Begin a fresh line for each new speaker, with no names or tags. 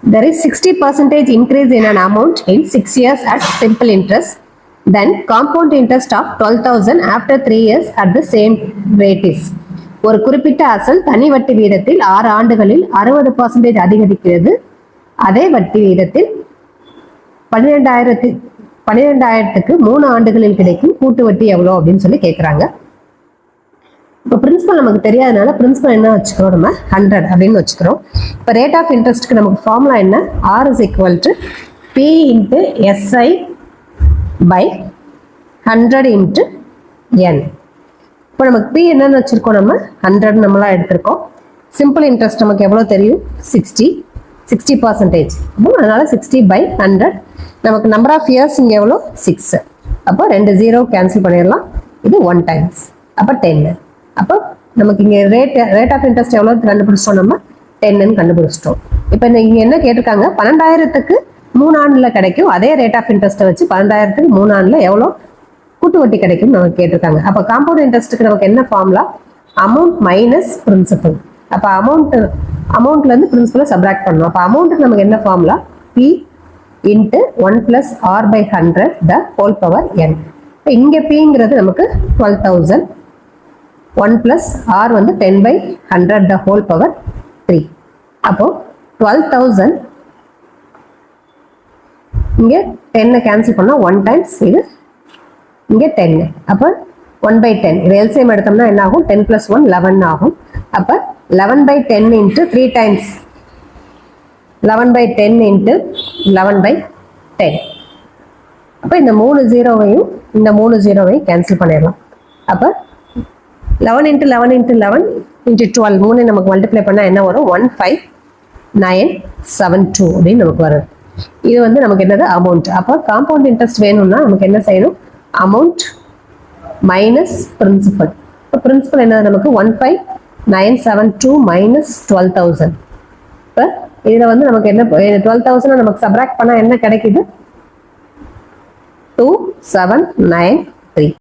there is 60% increase in an amount in 6 years at simple interest, then compound interest of 12,000 after 3 years at the same rate is. ஒரு குறிப்பிட்ட அசல் தனி வட்டி வீதத்தில் 6 ஆண்டுகளில் 60% அதிகரிக்கிறது. அதே வட்டி வீதத்தில் 12,000க்கு 3 ஆண்டுகளில் கிடைக்கும் கூட்டு வட்டி எவ்வளோ அப்படின்னு சொல்லி கேட்குறாங்க. இப்போ பிரின்சிபல் நமக்கு தெரியாதனால பிரின்சிபல் என்ன வச்சுக்கிறோம், நம்ம 100 அப்படின்னு வச்சுக்கிறோம். இப்போ ரேட் ஆஃப் இன்ட்ரெஸ்ட்க்கு நமக்கு ஃபார்முலா என்ன, R is equal to P into SI by 100 into N. இப்போ நமக்கு P என்னன்னு வச்சிருக்கோம், நம்ம 100 நம்மளா எடுத்திருக்கோம். சிம்பிள் இன்ட்ரெஸ்ட் நமக்கு எவ்வளோ தெரியும், 60%. அப்போ அதனால 60 by 100. நமக்கு நம்பர் ஆஃப் இயர்ஸ் இங்கே எவ்வளோ, 6. அப்போ 2 0 கேன்சல் பண்ணிடலாம். இது 1 டைம்ஸ், அப்போ 10. அப்போ நமக்கு இங்கே ரேட் ஆஃப் இன்ட்ரெஸ்ட் எவ்வளோ கண்டுபிடிச்சிட்டோம், நம்ம 10ன்னு கண்டுபிடிச்சிட்டோம். இப்போ இங்கே என்ன கேட்டிருக்காங்க, 12,000க்கு 3 ஆண்டில் கிடைக்கும் அதே ரேட் ஆஃப் இன்ட்ரெஸ்ட்டை வச்சு 12,000க்கு 3 ஆண்டில் எவ்வளோ கூட்டு வட்டி கிடைக்கும் நமக்கு கேட்டிருக்காங்க. அப்போ காம்பவுண்ட் இன்ட்ரெஸ்ட்டுக்கு நமக்கு என்ன ஃபார்முலா, அமௌண்ட் மைனஸ் பிரின்சிபல். அப்போ அமௌண்ட்லேருந்து பிரின்சிபலை சப்ராக்ட் பண்ணணும். அப்போ அமௌண்ட்டுக்கு நமக்கு என்ன formula, P into 1 plus R by 100 the whole power N. இப்போ இங்கே Pங்கிறது நமக்கு 12,000, 1 plus R வந்து 10 by 100 the whole power 3. அப்போ 12,000 இங்கே 10 கேன்சல் பண்ணால் 1 டைம்ஸ், இது இங்கே 10. அப்போ 1 by 10 இது எல்சிஎம் எடுத்தோம்னா என்ன ஆகும், 10 plus 1 11 ஆகும். அப்போ 11 by 10 into 3 times 11 by 10 into 11 by 10. அப்போ இந்த 3 0வையும் இந்த 3 0வையும் கேன்சல் பண்ணிடலாம். அப்போ 11 into 11 into 11 into 12 3 நமக்கு மல்டிப்ளை பண்ணால் என்ன வரும், 15972 அப்படின்னு நமக்கு வருது. இது வந்து நமக்கு என்னது, அமௌண்ட். அப்போ காம்பவுண்ட் இன்ட்ரெஸ்ட் வேணும்னா நமக்கு என்ன செய்யணும், அமௌண்ட் மைனஸ் பிரின்சிபல். இப்போ பிரின்சிபல் என்ன, நமக்கு 15972 மைனஸ் 12,000. இப்போ இதில் வந்து நமக்கு என்ன, 12,000 நமக்கு சப்ராக்ட் பண்ணால் என்ன கிடைக்குது, 279